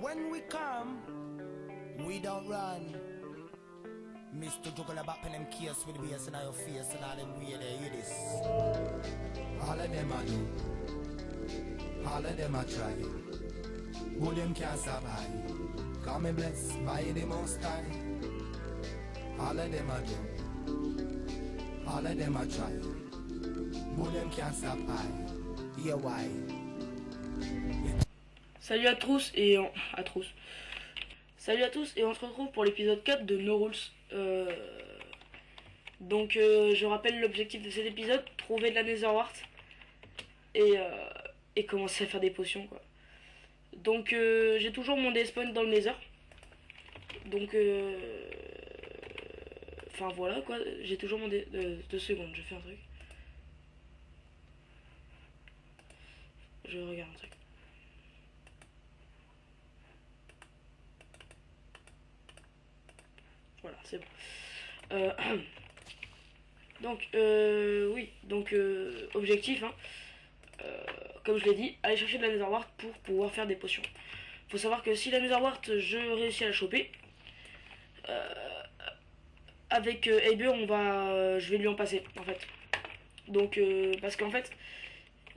When we come, we don't run. Mr. Juggle about pen them case with the bass in your face and all them way there, hear this. All of them I do. All of them I try. Who them can't survive. Come me blessed by the most high. All of them I do. All of them I try. Who them can't survive. Yeah, why? Salut à tous et Salut à tous et on se retrouve pour l'épisode 4 de No Rules. Je rappelle l'objectif de cet épisode, trouver de la Netherwart et commencer à faire des potions quoi. Donc j'ai toujours mon despawn dans le Nether. Donc enfin voilà quoi, j'ai toujours mon 2 secondes, je fais un truc. Je regarde un truc. Voilà, c'est bon. Objectif, hein, comme je l'ai dit, aller chercher de la Netherwart pour pouvoir faire des potions. Faut savoir que si la Netherwart, je réussis à la choper, avec Eber, je vais lui en passer, en fait. Donc, parce qu'en fait,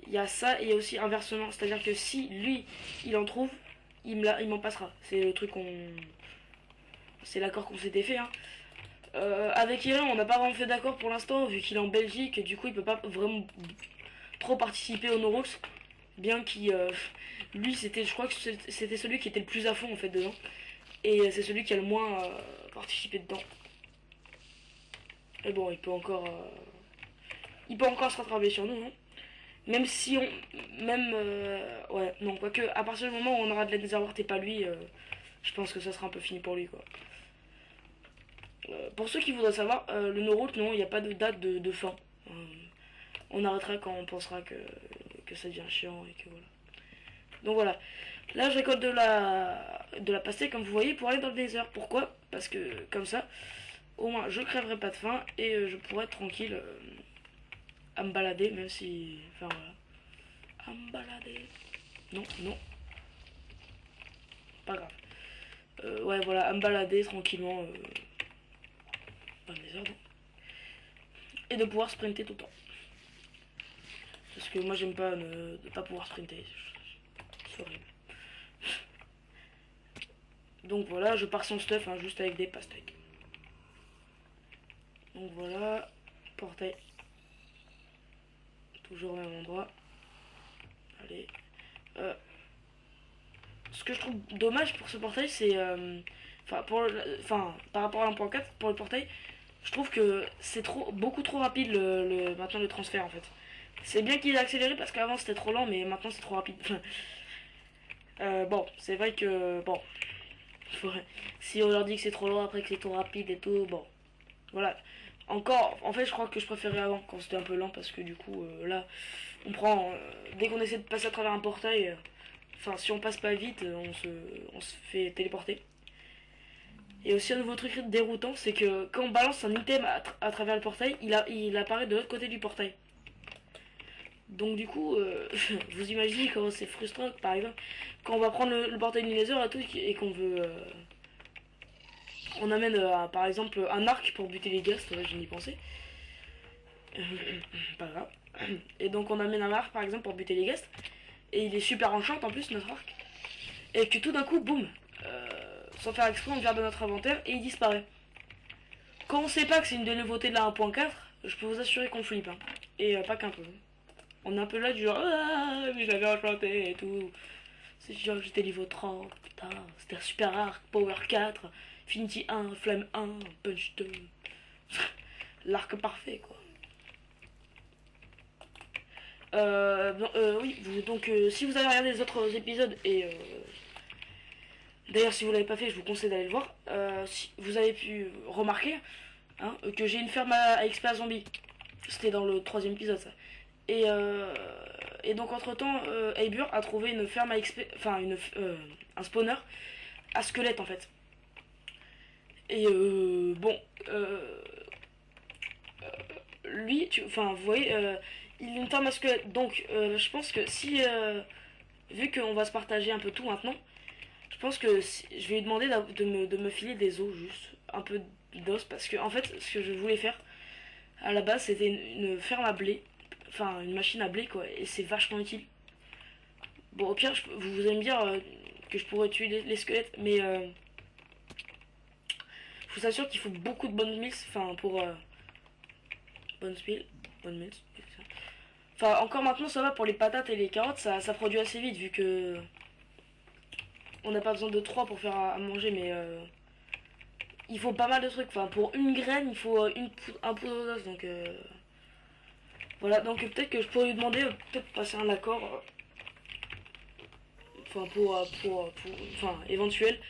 il y a ça et il y a aussi inversement. C'est-à-dire que si lui, il en trouve, il m'en passera. C'est le truc c'est l'accord qu'on s'était fait, hein. Avec Irène, on n'a pas vraiment fait d'accord pour l'instant, vu qu'il est en Belgique, et du coup il peut pas vraiment trop participer aux No Rules. Bien qu'il, lui, je crois que c'était celui qui était le plus à fond en fait dedans, et c'est celui qui a le moins participé dedans. Et bon, il peut encore se rattraper sur nous, hein. Même si ouais, non, quoique à partir du moment où on aura de la Netherwart et pas lui, je pense que ça sera un peu fini pour lui quoi. Pour ceux qui voudraient savoir, le No Rules, non, il n'y a pas de date de fin. On arrêtera quand on pensera que ça devient chiant et que voilà. Donc voilà. Là, je récolte de la pastèque, comme vous voyez, pour aller dans le désert. Pourquoi? Parce que comme ça, au moins, je crèverai pas de faim et je pourrai être tranquille à me balader, même si... Enfin voilà. À me balader. Non, non. Pas grave. Ouais, voilà, à me balader tranquillement. Dans le désert, non. Et de pouvoir sprinter tout le temps. Parce que moi j'aime pas ne pas pouvoir sprinter. C'est horrible. Donc voilà, je pars sans stuff, hein, juste avec des pastèques. Donc voilà, portail. Toujours au même endroit. Allez. Ce que je trouve dommage pour ce portail, c'est... par rapport à 1.4, pour le portail, je trouve que c'est beaucoup trop rapide maintenant le transfert en fait. C'est bien qu'il ait accéléré parce qu'avant c'était trop lent, mais maintenant c'est trop rapide. Bon, c'est vrai que bon, si on leur dit que c'est trop lent après que c'est trop rapide et tout, bon, voilà. Encore, en fait, je crois que je préférais avant quand c'était un peu lent parce que du coup, là, on prend dès qu'on essaie de passer à travers un portail, enfin, si on passe pas vite, on se fait téléporter. Et aussi un nouveau truc déroutant, c'est que quand on balance un item à travers le portail, il apparaît de l'autre côté du portail. Donc du coup, vous imaginez comment c'est frustrant, par exemple, quand on va prendre le portail du Nether là, et qu'on veut... on amène par exemple un arc pour buter les ghasts, ouais, je n'y pensais. Pas grave. Et donc on amène un arc par exemple pour buter les ghasts, et il est super enchant en plus notre arc. Et que tout d'un coup, boum, sans faire exprès, on vient de notre inventaire et il disparaît. Quand on sait pas que c'est une des nouveautés de la 1.4, je peux vous assurer qu'on flippe, hein. Et pas qu'un peu. On est un peu là du genre, ah, mais j'avais enchanté et tout. C'est genre, j'étais niveau 30, putain, c'était super rare, Power 4, Infinity 1, Flame 1, Punch 2. L'arc parfait, quoi. Oui, donc si vous avez regardé les autres épisodes et... D'ailleurs, si vous l'avez pas fait, je vous conseille d'aller le voir. Si vous avez pu remarquer, hein, que j'ai une ferme à XP à zombies. C'était dans le 3ème épisode, ça. Et donc, entre-temps, Eber a trouvé une ferme à XP... Enfin, un spawner à squelette, en fait. Et bon... lui, enfin, vous voyez, il a une ferme à squelette. Donc, je pense que si... vu qu'on va se partager un peu tout maintenant... Je pense que je vais lui demander de me filer des os, juste un peu d'os, parce que en fait, ce que je voulais faire à la base, c'était une ferme à blé, enfin une machine à blé quoi, et c'est vachement utile. Bon, au pire, vous allez me dire que je pourrais tuer les squelettes, mais je vous assure qu'il faut beaucoup de bonnes mills, enfin pour bonnes mills, bonnes mills. Enfin, encore maintenant, ça va pour les patates et les carottes, ça produit assez vite vu que on n'a pas besoin de 3 pour faire à manger, mais il faut pas mal de trucs. Enfin, pour une graine, il faut un poudre d'os. Donc voilà, donc peut-être que je pourrais lui demander, peut-être passer un accord, enfin enfin éventuel,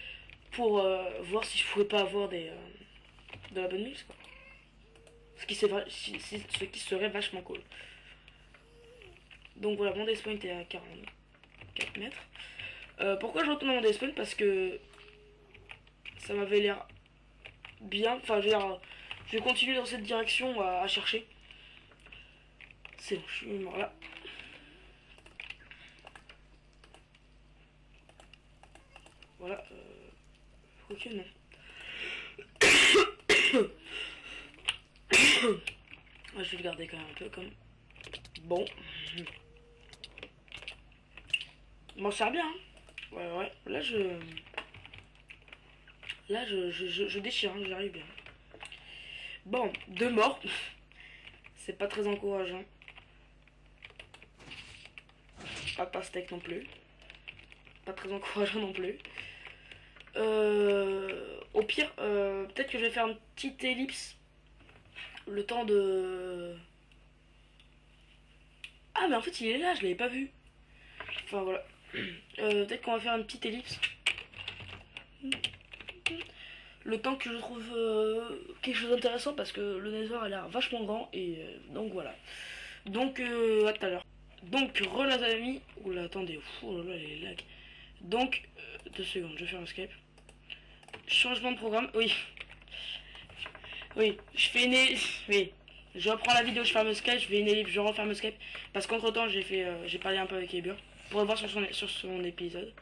pour voir si je pourrais pas avoir de la bonne mix, quoi. Ce qui serait vachement cool. Donc voilà, mon despawn était à 44 mètres. Pourquoi je retourne à mon despawn? Parce que ça m'avait l'air bien. Enfin, je vais continuer dans cette direction à chercher. C'est bon, je suis mort là. Voilà. Ok, non. Je vais le garder quand même un peu comme. Bon. Je m'en sers bien. Hein. Ouais, ouais. Là, je déchire, hein, j'arrive bien. Bon, 2 morts. C'est pas très encourageant. Pas de pastèque non plus. Pas très encourageant non plus. Au pire, peut-être que je vais faire une petite ellipse. Le temps de... Ah mais en fait il est là, je l'avais pas vu. Enfin voilà. Peut-être qu'on va faire une petite ellipse. Le temps que je trouve quelque chose d'intéressant parce que le Nether a l'air vachement grand et donc voilà. Donc à tout à l'heure. Donc les amis. Oula attendez, oh là là les lags. Donc 2 secondes, je vais faire un Skype. Changement de programme, oui. Oui, je fais une... Oui. Je reprends la vidéo, je ferme Skype, je fais une ellipse, je referme Skype. Parce qu'entre temps j'ai parlé un peu avec Ebur. Pour le voir sur son épisode.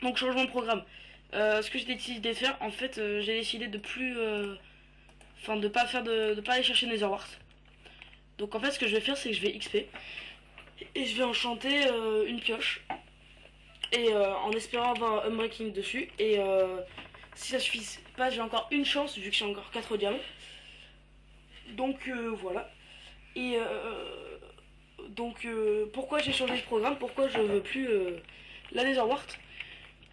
Donc changement de programme. Ce que j'ai décidé de faire, en fait, j'ai décidé de plus... Enfin de pas faire de pas aller chercher Netherwart. Donc en fait ce que je vais faire c'est que je vais XP. Et je vais enchanter une pioche. Et en espérant avoir un Unbreaking dessus. Et si ça suffit pas, j'ai encore une chance vu que j'ai encore 4 diamants. Donc voilà. Et donc pourquoi j'ai changé de programme? Pourquoi je veux plus la Netherwart?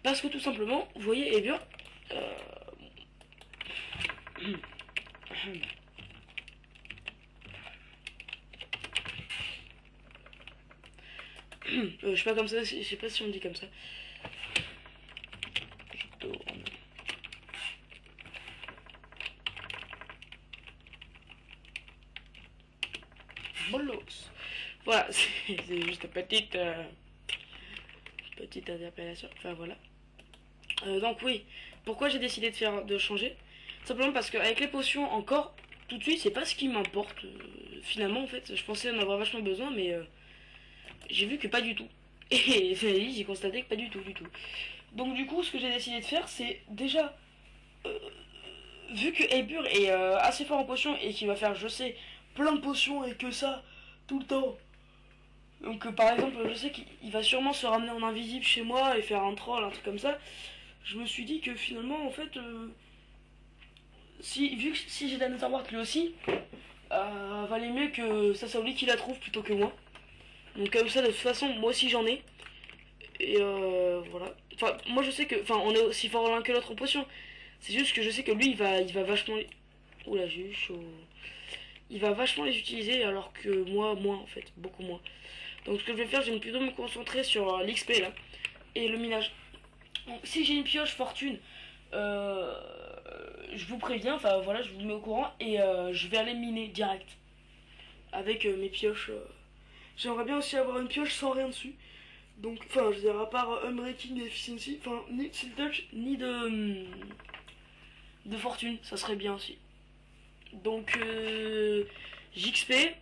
Parce que tout simplement, vous voyez, eh bien... je sais pas comme ça, je sais pas si on dit comme ça. Je tourne. Bolos. Voilà, c'est juste une petite interpellation. Enfin voilà. Donc oui, pourquoi j'ai décidé de changer? Simplement parce qu'avec les potions encore, tout de suite, c'est pas ce qui m'importe. Finalement, en fait, je pensais en avoir vachement besoin, mais j'ai vu que pas du tout. Et j'ai constaté que pas du tout, du tout. Donc du coup, ce que j'ai décidé de faire, c'est déjà, vu que Ebur est assez fort en potions et qu'il va faire, je sais, plein de potions et que ça, tout le temps. Donc par exemple, je sais qu'il va sûrement se ramener en invisible chez moi et faire un troll, un truc comme ça. Je me suis dit que finalement, en fait, vu que si j'ai la Netherwart lui aussi, valait mieux que ça soit lui qui la trouve plutôt que moi. Donc comme ça, de toute façon, moi aussi j'en ai. Et voilà. Enfin, moi je sais que, enfin, on est aussi fort l'un que l'autre en potion. C'est juste que je sais que lui, il va vachement. Oula, j'ai eu chaud. Il va vachement les utiliser, alors que moi, moins en fait, beaucoup moins. Donc ce que je vais faire, je vais plutôt me concentrer sur l'XP là et le minage. Donc, si j'ai une pioche fortune, je vous préviens, enfin voilà, je vous mets au courant et je vais aller miner direct avec mes pioches. J'aimerais bien aussi avoir une pioche sans rien dessus. Donc, enfin, je veux dire, à part Unbreaking et Efficiency, enfin, ni de Silk Touch, ni de fortune, ça serait bien aussi. Donc, JXP,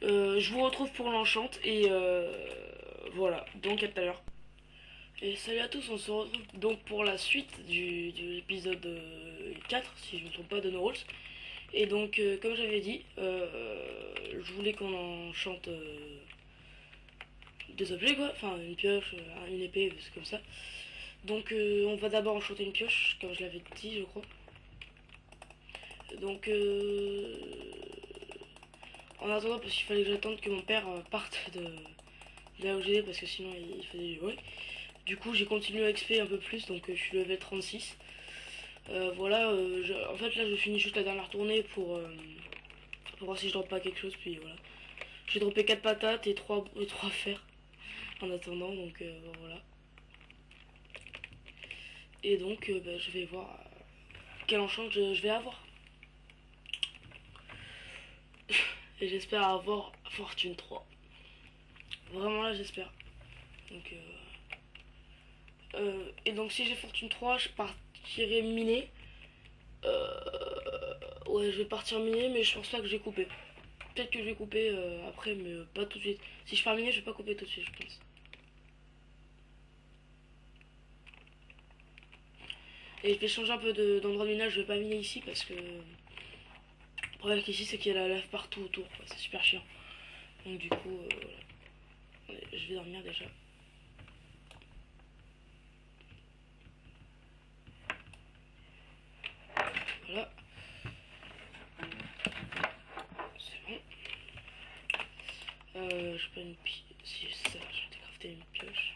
je vous retrouve pour l'enchant et voilà, donc à tout à l'heure. Et salut à tous, on se retrouve donc pour la suite du épisode 4, si je ne me trompe pas, de No Rules. Et donc, comme j'avais dit, je voulais qu'on enchante des objets, quoi. Enfin, une pioche, une épée, c'est comme ça. Donc, on va d'abord enchanter une pioche, comme je l'avais dit, je crois. Donc, en attendant, parce qu'il fallait que j'attende que mon père parte de là où j'étais, parce que sinon il faisait du bruit. Du coup, j'ai continué à XP un peu plus, donc je suis level 36. Voilà, en fait là je finis juste la dernière tournée pour voir si je drop pas quelque chose, puis voilà. J'ai droppé 4 patates et 3 fers en attendant, donc voilà. Et donc bah, je vais voir quel enchant je vais avoir. Et j'espère avoir Fortune 3. Vraiment là j'espère. Donc, et donc si j'ai Fortune 3, je partirai miner. Ouais, je vais partir miner, mais je pense pas que j'ai coupé. Peut-être que je vais couper après, mais pas tout de suite. Si je pars miner, je vais pas couper tout de suite, je pense. Et je vais changer un peu d'endroit de minage, je vais pas miner ici parce que le problème qu'ici c'est qu'il y a la lave partout autour, quoi. C'est super chiant. Donc du coup, voilà. Ouais, je vais dormir déjà. Voilà, c'est bon. Je pas une pioche. Si c'est ça, je vais crafter une pioche.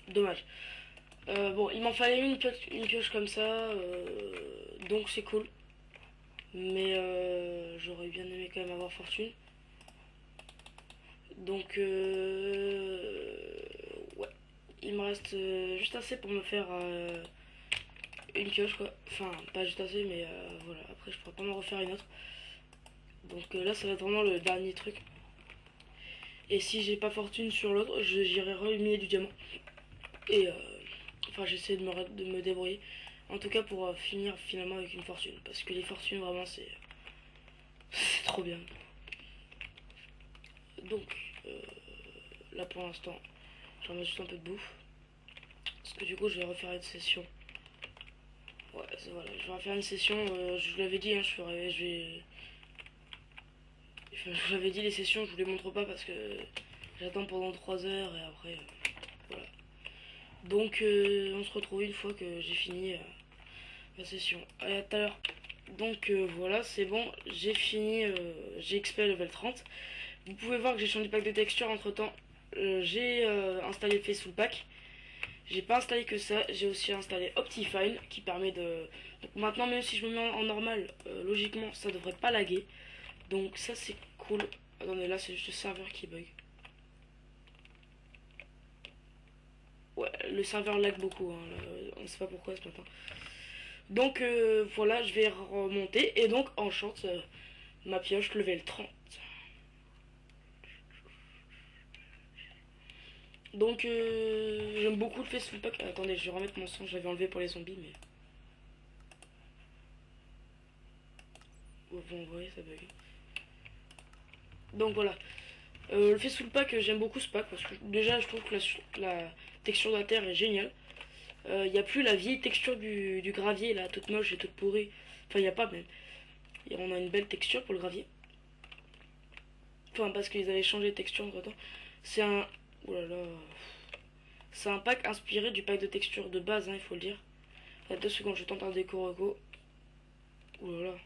Dommage. Bon, il m'en fallait une pioche comme ça, donc c'est cool. Mais j'aurais bien aimé quand même avoir fortune. Donc, ouais, il me reste juste assez pour me faire une pioche, quoi. Enfin, pas juste assez, mais voilà. Après, je pourrais pas m'en refaire une autre. Donc là, ça va être vraiment le dernier truc. Et si j'ai pas fortune sur l'autre, j'irai reminer du diamant. Et enfin, j'essaie de me débrouiller. En tout cas, pour finir finalement avec une fortune. Parce que les fortunes, vraiment, c'est trop bien. Donc, là pour l'instant, j'en mets juste un peu de bouffe. Parce que du coup, je vais refaire une session. Ouais, voilà, je vais refaire une session. Je vous l'avais dit, hein, je vais. Enfin, je vous l'avais dit, les sessions, je vous les montre pas parce que j'attends pendant 3 heures et après, voilà. Donc, on se retrouve une fois que j'ai fini ma session. Allez, à tout à l'heure. Donc, voilà, c'est bon, j'ai fini, j'ai XP level 30. Vous pouvez voir que j'ai changé de pack de texture entre temps. J'ai installé le Faithful Pack. J'ai pas installé que ça, j'ai aussi installé Optifine qui permet de. Donc maintenant, même si je me mets en normal, logiquement ça devrait pas laguer. Donc ça c'est cool. Attendez, là c'est juste le serveur qui bug. Ouais, le serveur lag beaucoup, hein, là, on sait pas pourquoi ce matin. Donc voilà, je vais remonter et donc enchante ma pioche level 30. Donc j'aime beaucoup le Faithful Pack. Attendez, je vais remettre mon son, j'avais enlevé pour les zombies, mais. Bon, vous voyez, ça bug. Donc voilà. Le Faithful Pack, j'aime beaucoup ce pack parce que déjà je trouve que la texture de la terre est géniale. Il n'y a plus la vieille texture du gravier là, toute moche et toute pourrie. Enfin, il n'y a pas même. Et on a une belle texture pour le gravier. Enfin, parce qu'ils avaient changé de texture entre temps. C'est un. Oh là là. C'est un pack inspiré du pack de texture de base, hein, il faut le dire. Là, 2 secondes, je tente un déco. Oh là là.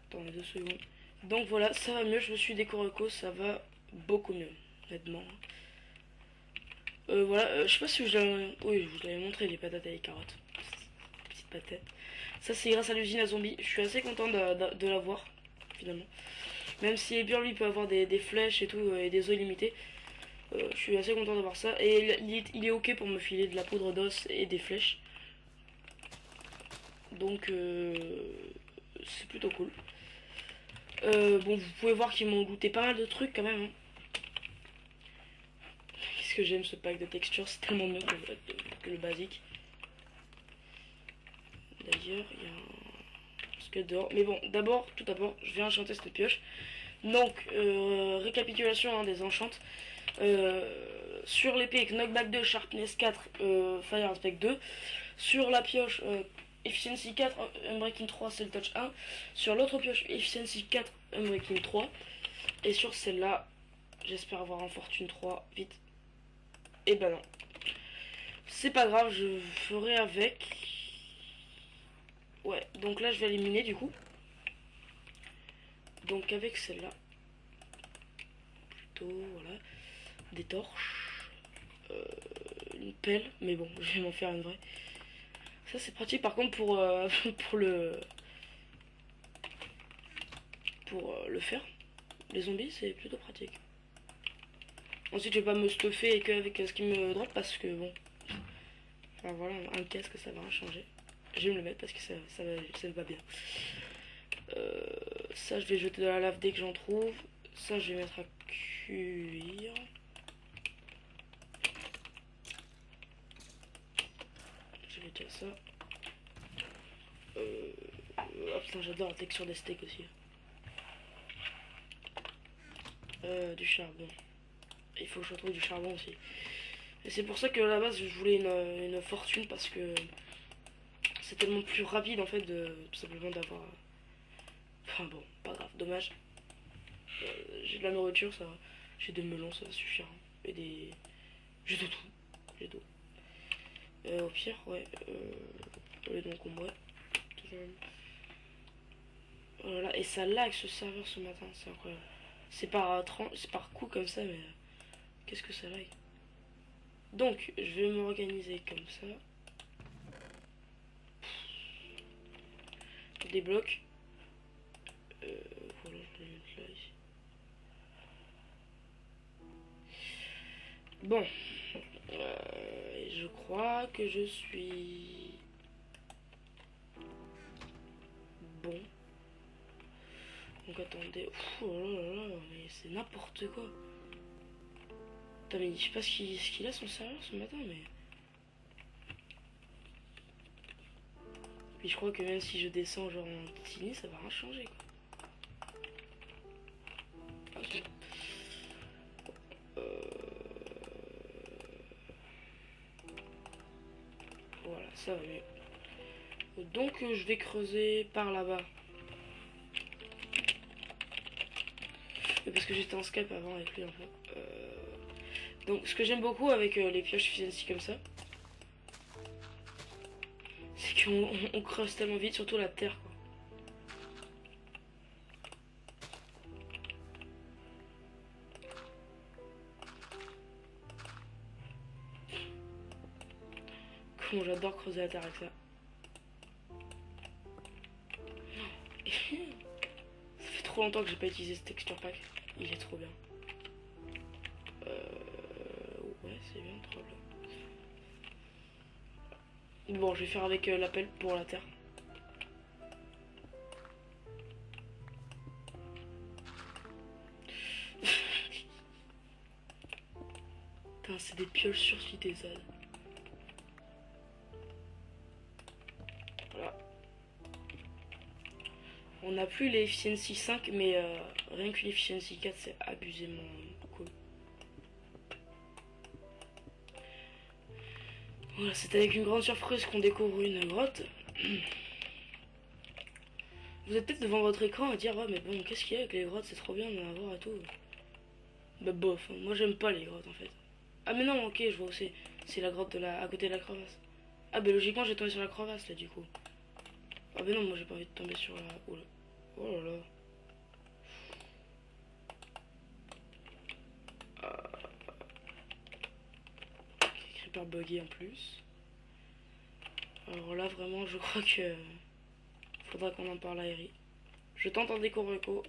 Attendez 2 secondes. Donc voilà, ça va mieux, je me suis déco, ça va beaucoup mieux, honnêtement. Voilà, je sais pas si je l'avais. Oui, je vous l'avais montré, les patates et les carottes. Petite patate. Ça, c'est grâce à l'usine à zombies. Je suis assez content de l'avoir, finalement. Même si Ebior, lui, peut avoir des flèches et tout, et des eaux illimitées. Je suis assez content d'avoir ça. Et il est ok pour me filer de la poudre d'os et des flèches. Donc, c'est plutôt cool. Bon, vous pouvez voir qu'ils m'ont goûté pas mal de trucs quand même, hein. Qu'est-ce que j'aime ce pack de textures, c'est tellement mieux que le basique. D'ailleurs, il y a un squelette dehors. Mais bon, tout d'abord, je vais enchanter cette pioche. Donc, récapitulation hein, des enchantes. Sur l'épée, Knockback 2, Sharpness 4, Fire Aspect 2. Sur la pioche, Efficiency 4, Unbreaking 3, c'est le touch 1. Sur l'autre pioche, Efficiency 4, Unbreaking 3. Et sur celle-là, j'espère avoir un Fortune 3 vite. Et ben non. C'est pas grave, je ferai avec. Ouais, donc là je vais éliminer du coup. Donc avec celle-là. Plutôt, voilà. Des torches. Une pelle, mais bon, je vais m'en faire une vraie. Ça c'est pratique par contre pour, pour le faire. Les zombies c'est plutôt pratique. Ensuite je vais pas me stuffer qu'avec ce qui me drop parce que bon. Enfin voilà, un casque ça va rien changer. Je vais me le mettre parce que ça va bien. Ça je vais jeter de la lave dès que j'en trouve. Ça je vais mettre à cuire. Je vais dire ça. Oh putain j'adore la texture des steaks aussi. Du charbon. Il faut que je retrouve du charbon aussi. Et c'est pour ça que à la base je voulais une fortune parce que c'est tellement plus rapide en fait de tout simplement d'avoir. Enfin bon, pas grave, dommage. J'ai de la nourriture, ça va. J'ai des melons, ça va suffire. Et des. J'ai de tout. J'ai tout. Au pire, ouais. Donc on boit. Voilà, et ça lag ce serveur ce matin, c'est incroyable. C'est par coup comme ça, mais qu'est-ce que ça lag. Donc, je vais m'organiser comme ça. Des blocs. Voilà, je vais les mettre là, ici. Bon. Je crois que je suis... bon. Donc attendez. Oh là là, mais c'est n'importe quoi. Putain, mais je sais pas ce qu'il a son serveur ce matin, mais... Puis je crois que même si je descends genre en tiny, ça va rien changer quoi. Okay. Voilà, ça va mieux. Donc je vais creuser par là-bas. Parce que j'étais en Skype avant avec lui en fait. Donc ce que j'aime beaucoup avec les pioches efficiency comme ça, c'est qu'on creuse tellement vite, surtout la terre quoi. Comment j'adore creuser la terre avec ça. Ça fait trop longtemps que j'ai pas utilisé ce texture pack. Il est trop bien. Ouais, c'est bien, trop bien. Bon, je vais faire avec l'appel pour la terre. Putain, c'est des pioches surcitées ça. Voilà. On n'a plus les efficiency 5, mais rien qu'une efficiency 4, c'est abusément cool. Voilà, c'est avec une grande surprise qu'on découvre une grotte. Vous êtes peut-être devant votre écran à dire, ouais, mais bon, qu'est-ce qu'il y a avec les grottes, c'est trop bien d'en avoir et tout. Bah, bof, hein. Moi j'aime pas les grottes en fait. Ah, mais non, ok, je vois aussi. C'est la grotte à côté de la crevasse. Ah, bah, logiquement, j'ai tombé sur la crevasse là, du coup. Ah, bah, non, moi j'ai pas envie de tomber sur la. Oh là. Oh là là. Creeper buggy en plus. Alors là, vraiment, je crois que. Faudra qu'on en parle à Eri. Je tente un déco reco.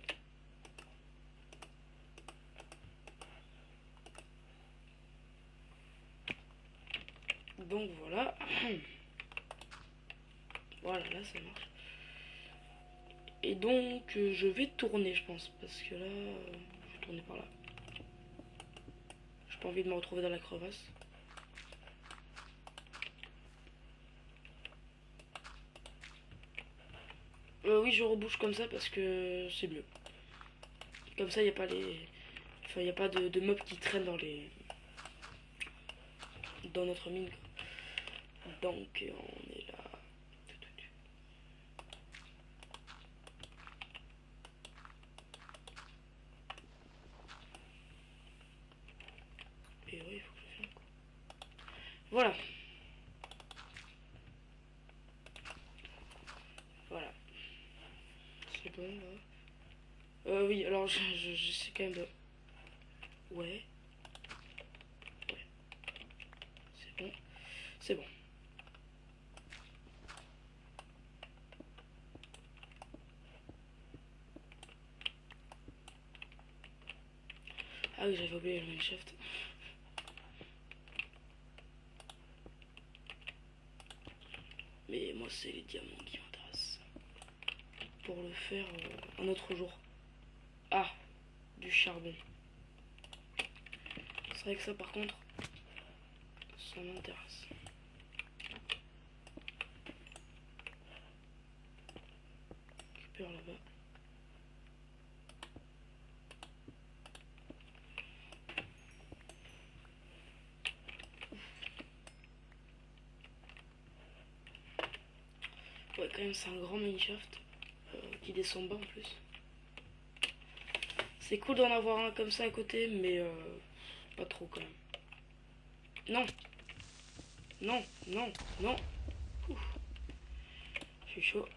Donc voilà. Voilà, là ça marche. Et donc je vais tourner, je pense. Parce que là, je vais tourner par là. J'ai pas envie de me retrouver dans la crevasse. Oui, je rebouche comme ça parce que c'est mieux. Comme ça, il n'y a pas les... Enfin, il n'y a pas de mobs qui traînent dans notre mine. Donc, on est là. Et oui, il faut que je filme, quoi. Voilà. Voilà. C'est bon, là. Oui, alors, j'essaie quand même de... Ouais. Ouais. C'est bon. C'est bon. Ah oui, j'avais oublié le mineshaft. Mais moi, c'est les diamants qui m'intéressent. Pour le faire un autre jour. Ah, du charbon. C'est vrai que ça, par contre, ça m'intéresse. Récupère là-bas. Ouais, quand même, c'est un grand mineshaft qui descend bas en plus. C'est cool d'en avoir un comme ça à côté, mais pas trop quand même. Non, non, non, non. Ouf. Je suis chaud.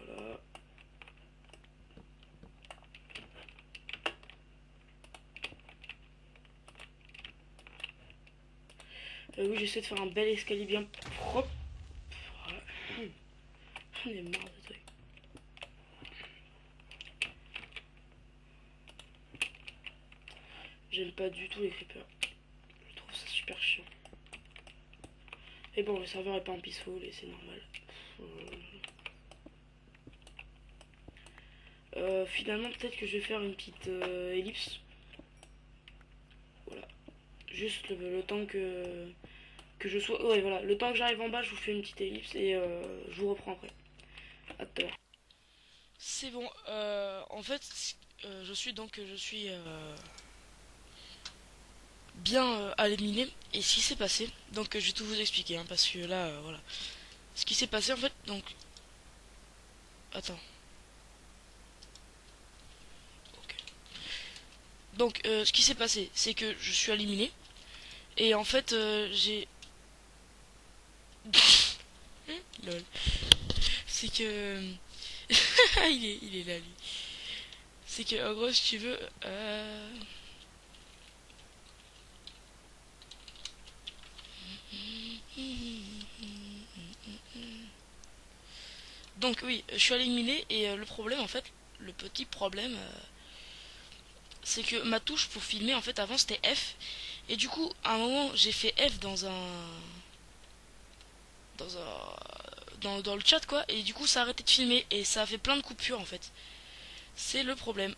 Voilà. Oui, j'essaie de faire un bel escalier bien propre. Voilà. J'en ai marre de trucs. J'aime pas du tout les creepers. Je trouve ça super chiant. Et bon, le serveur est pas en peaceful et c'est normal. Finalement, peut-être que je vais faire une petite ellipse. Voilà. Juste le temps que je sois... Ouais, voilà. Le temps que j'arrive en bas, je vous fais une petite ellipse et je vous reprends après. À tout à l'heure. C'est bon. En fait, je suis bien à l'éliminer. Et ce qui s'est passé, donc je vais tout vous expliquer, hein, parce que là, voilà. Ce qui s'est passé, en fait, donc... Attends. Ok. Donc, ce qui s'est passé, c'est que je suis éliminé. Et en fait, j'ai... Lol. C'est que... il est là, lui. C'est que, en gros, si tu veux... Donc oui, je suis éliminé et le problème, en fait, le petit problème, c'est que ma touche pour filmer, en fait, avant, c'était F. Et du coup, à un moment, j'ai fait F dans un... dans le chat, quoi. Et du coup, ça a arrêté de filmer et ça a fait plein de coupures, en fait. C'est le problème.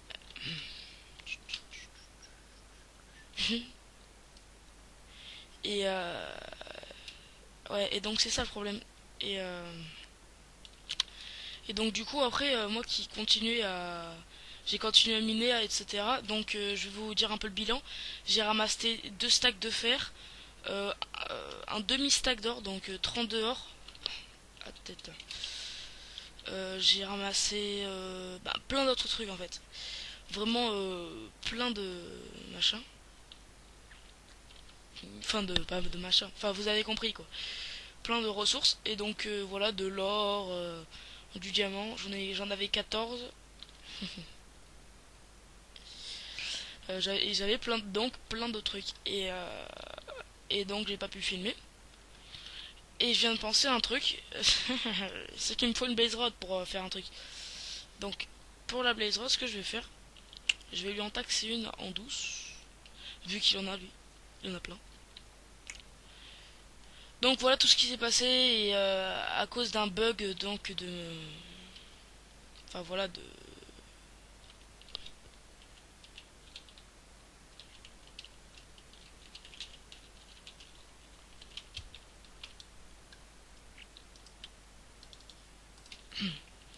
Et ouais, et donc c'est ça le problème. Et, euh, et donc du coup après moi qui continue à j'ai continué à miner etc. Donc je vais vous dire un peu le bilan. J'ai ramassé 2 stacks de fer, un demi stack d'or donc 32 or. Ah, peut-être. J'ai ramassé plein d'autres trucs en fait. Vraiment plein de machin. Enfin de pas de machin. Enfin vous avez compris quoi. Plein de ressources et donc voilà de l'or, du diamant, j'en avais 14. J'avais plein de trucs et donc j'ai pas pu filmer. Et je viens de penser à un truc, c'est qu'il me faut une blaze rod pour faire un truc. Donc pour la blaze rod, ce que je vais faire, je vais lui en taxer une en douce, vu qu'il en a lui, il en a plein. Donc voilà tout ce qui s'est passé et à cause d'un bug donc de, enfin voilà de,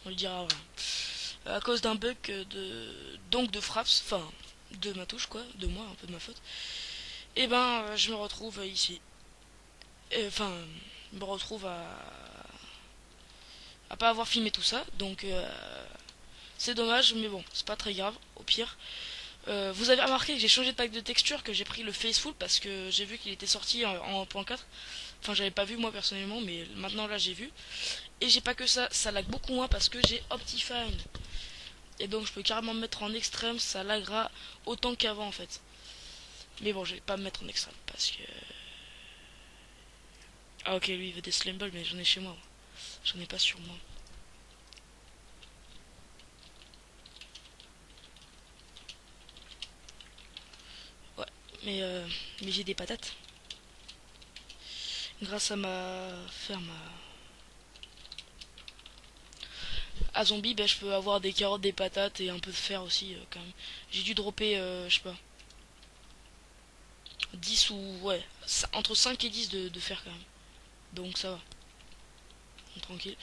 on le dira avant. à cause d'un bug de Fraps, enfin de ma touche quoi, de moi, un peu de ma faute. Et ben je me retrouve ici. Enfin, je me retrouve à pas avoir filmé tout ça, donc c'est dommage, mais bon, c'est pas très grave, au pire. Vous avez remarqué que j'ai changé de pack de texture, que j'ai pris le Faceful parce que j'ai vu qu'il était sorti en 1.4. Enfin, j'avais pas vu moi personnellement, mais maintenant là j'ai vu. Et j'ai pas que ça lag beaucoup moins parce que j'ai Optifine. Et donc je peux carrément me mettre en extrême, ça laggera autant qu'avant en fait. Mais bon, je vais pas me mettre en extrême parce que. Ah ok, lui il veut des Slimble, mais j'en ai chez moi. J'en ai pas sur moi. Ouais, mais j'ai des patates. Grâce à ma ferme à zombie, ben, je peux avoir des carottes, des patates et un peu de fer aussi quand même. J'ai dû dropper, je sais pas, 10 ou ouais, entre 5 et 10 de fer quand même. Donc ça va, tranquille.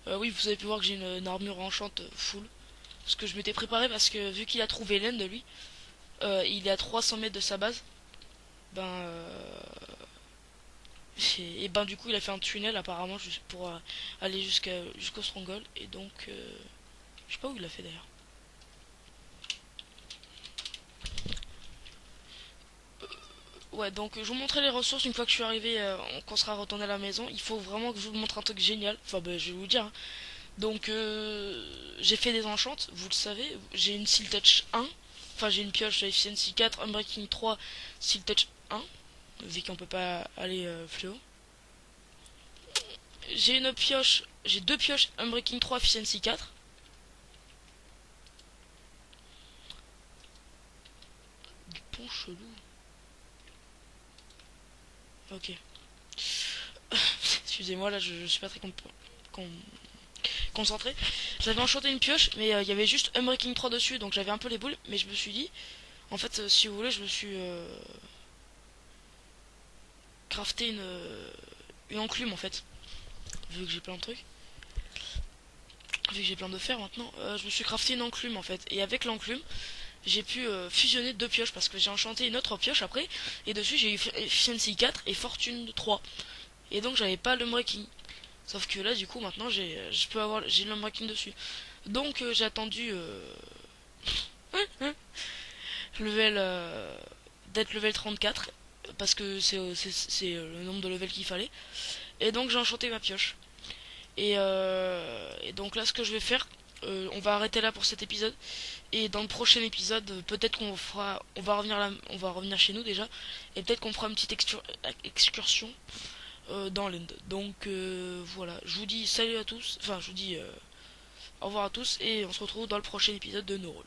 Oui, vous avez pu voir que j'ai une armure enchante full. Ce que je m'étais préparé parce que vu qu'il a trouvé l'end de lui, il est à 300 mètres de sa base. Ben, et ben du coup il a fait un tunnel apparemment juste pour aller jusqu'au Stronghold. Et donc, je sais pas où il l'a fait d'ailleurs. Ouais, donc je vous montrerai les ressources une fois que je suis arrivé, qu'on sera retourné à la maison. Il faut vraiment que je vous montre un truc génial. Enfin, bah, je vais vous dire, hein. Donc, j'ai fait des enchantes, vous le savez. J'ai une Seal Touch 1. Enfin, j'ai une pioche Efficiency 4, Unbreaking 3, Seal Touch 1. Vu qu'on peut pas aller plus haut. J'ai deux pioches Unbreaking 3, Efficiency 4. Du pont chelou. Ok. Excusez-moi, là, je suis pas très concentré. J'avais enchanté une pioche, mais il y avait juste Unbreaking 3 dessus, donc j'avais un peu les boules. Mais je me suis dit, en fait, si vous voulez, je me suis crafté une enclume en fait. Vu que j'ai plein de trucs, vu que j'ai plein de fer maintenant, je me suis crafté une enclume en fait. Et avec l'enclume, j'ai pu fusionner deux pioches parce que j'ai enchanté une autre pioche après. Et dessus, j'ai eu Efficiency 4 et Fortune 3. Et donc, j'avais pas l'Unbreaking. Sauf que là, du coup, maintenant, j'ai l'Unbreaking dessus. Donc, j'ai attendu level d'être level 34 parce que c'est le nombre de levels qu'il fallait. Et donc j'ai enchanté ma pioche. Et donc là ce que je vais faire, on va arrêter là pour cet épisode. Et dans le prochain épisode, peut-être on va revenir chez nous déjà. Et peut-être qu'on fera une petite excursion dans l'End. Donc voilà, je vous dis salut à tous. Enfin je vous dis au revoir à tous et on se retrouve dans le prochain épisode de No Rules.